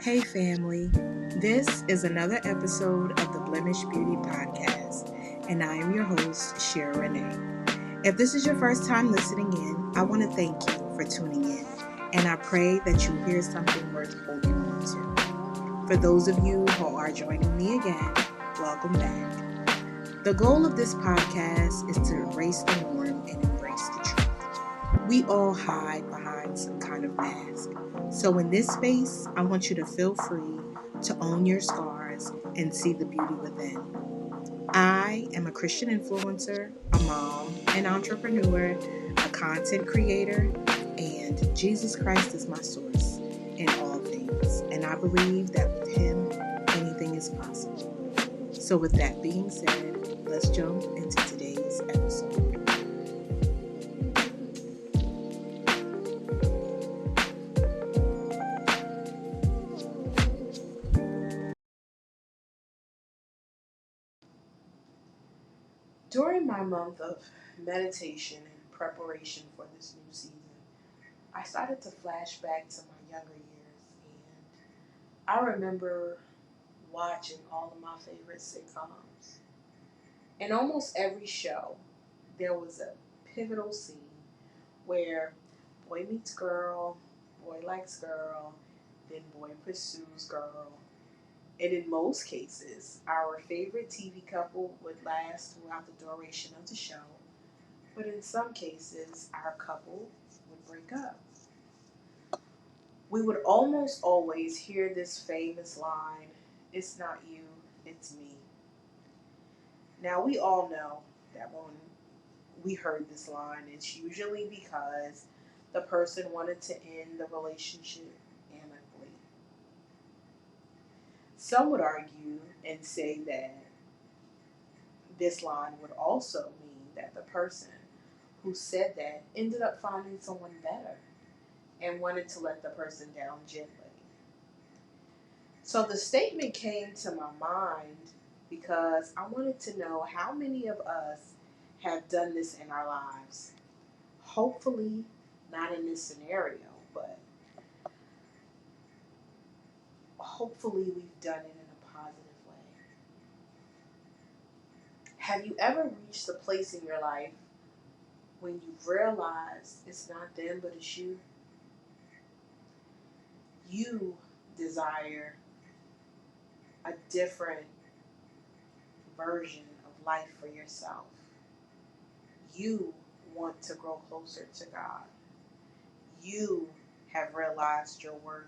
Hey family, this is another episode of the Blemish Beauty Podcast, and I am your host, Shira Renee. If this is your first time listening in, I want to thank you for tuning in, and I pray that you hear something worth holding on to. For those of you who are joining me again, welcome back. The goal of this podcast is to erase the norm and embrace the truth. We all hide behind some kind of mask. So in this space, I want you to feel free to own your scars and see the beauty within. I am a Christian influencer, a mom, an entrepreneur, a content creator, and Jesus Christ is my source in all things. And I believe that with Him, anything is possible. So with that being said, let's jump into today's episode. During my month of meditation and preparation for this new season, I started to flash back to my younger years, and I remember watching all of my favorite sitcoms. In almost every show, there was a pivotal scene where boy meets girl, boy likes girl, then boy pursues girl. And in most cases, our favorite TV couple would last throughout the duration of the show. But in some cases, our couple would break up. We would almost always hear this famous line, "It's not you, it's me." Now, we all know that when we heard this line, it's usually because the person wanted to end the relationship amicably. Some would argue and say that this line would also mean that the person who said that ended up finding someone better and wanted to let the person down gently. So the statement came to my mind because I wanted to know how many of us have done this in our lives. Hopefully, not in this scenario, but hopefully, we've done it in a positive way. Have you ever reached a place in your life when you realize it's not them, but it's you? You desire a different version of life for yourself. You want to grow closer to God. You have realized your worth.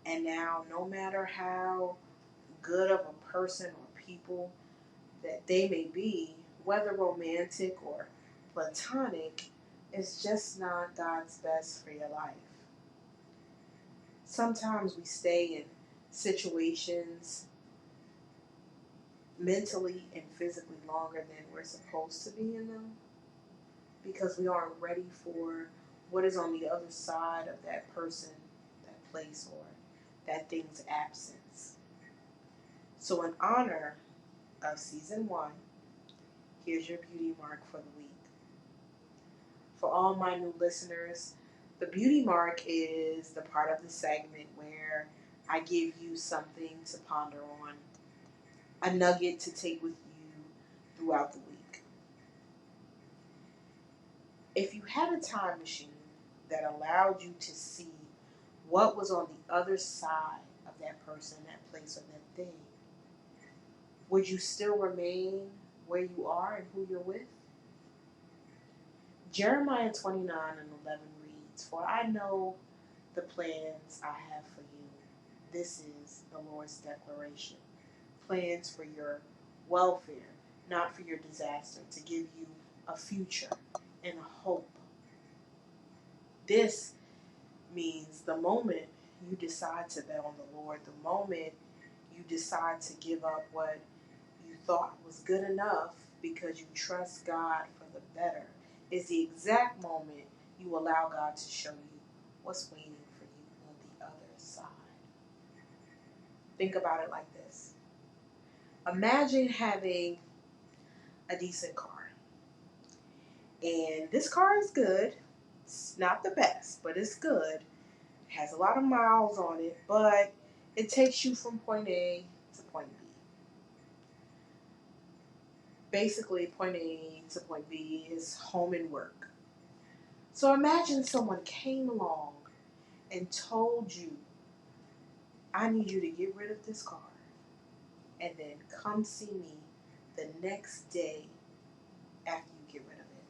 And now, no matter how good of a person or people that they may be, whether romantic or platonic, it's just not God's best for your life. Sometimes we stay in situations mentally and physically longer than we're supposed to be in them because we aren't ready for what is on the other side of that person, that place, or that thing's absence. So, in honor of season 1, here's your beauty mark for the week. For all my new listeners, the beauty mark is the part of the segment where I give you something to ponder on, a nugget to take with you throughout the week. If you had a time machine that allowed you to see what was on the other side of that person, that place, or that thing, would you still remain where you are and who you're with? Jeremiah 29:11 reads, "For I know the plans I have for you." This is the Lord's declaration. Plans for your welfare, not for your disaster, to give you a future and a hope. This means the moment you decide to bet on the Lord, the moment you decide to give up what you thought was good enough because you trust God for the better, is the exact moment you allow God to show you what's waiting for you on the other side. Think about it like this. Imagine having a decent car. And this car is good. It's not the best, but it's good. has a lot of miles on it, but it takes you from point A to point B. Basically, point A to point B is home and work. So imagine someone came along and told you, I need you to get rid of this car and then come see me the next day after you get rid of it.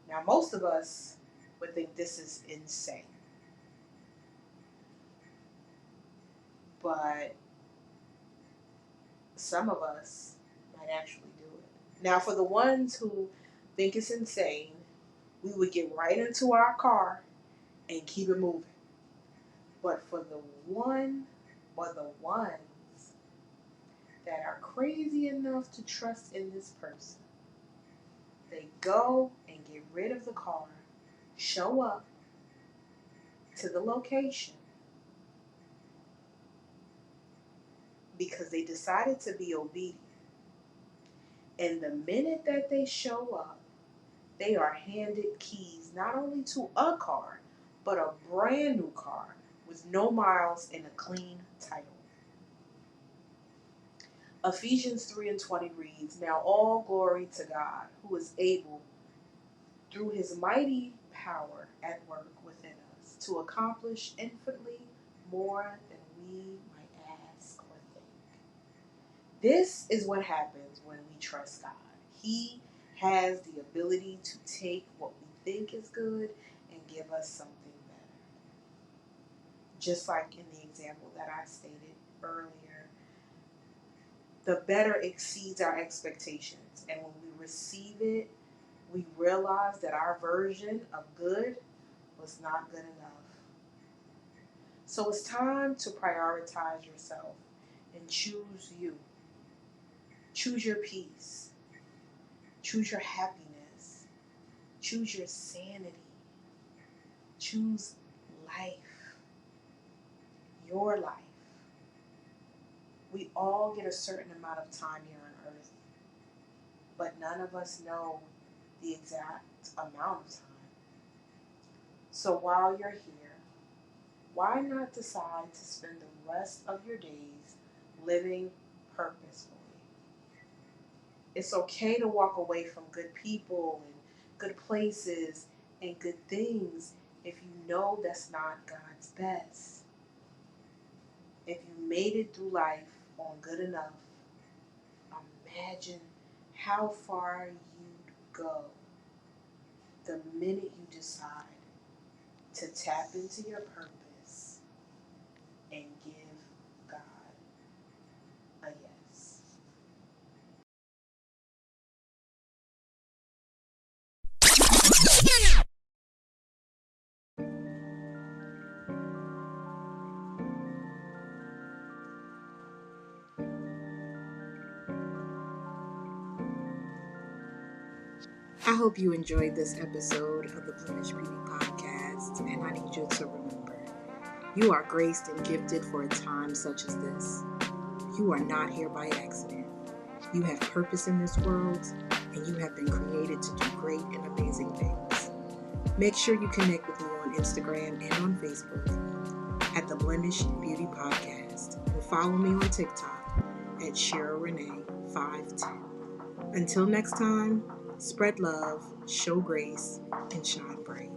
Now, most of us would think this is insane, but some of us might actually do it. Now, for the ones who think it's insane, we would get right into our car and keep it moving. But for the one or the ones that are crazy enough to trust in this person, they go and get rid of the car, show up to the location because they decided to be obedient. And the minute that they show up, they are handed keys not only to a car, but a brand new car with no miles and a clean title. Ephesians 3:20 reads, Now all glory to God, who is able, through his mighty power at work within us, to accomplish infinitely more than we might ask or think. This is what happens when we trust God. He has the ability to take what we think is good and give us something better. Just like in the example that I stated earlier, the better exceeds our expectations. And when we receive it, we realize that our version of good was not good enough. So it's time to prioritize yourself and choose you. Choose your peace. Choose your happiness. Choose your sanity. Choose life. Your life. We all get a certain amount of time here on earth, but none of us know the exact amount of time. So while you're here, why not decide to spend the rest of your days living purposefully? It's okay to walk away from good people and good places and good things if you know that's not God's best. If you made it through life on good enough, imagine how far you'd go the minute you decide to tap into your purpose and give God a yes. I hope you enjoyed this episode of the Blemish Beauty Podcast, and I need you to remember, you are graced and gifted for a time such as this. You are not here by accident. You have purpose in this world, and you have been created to do great and amazing things. Make sure you connect with me on Instagram and on Facebook at the Blemish Beauty Podcast, and follow me on TikTok at Shira Renee 510. Until next time, spread love, show grace, and shine bright.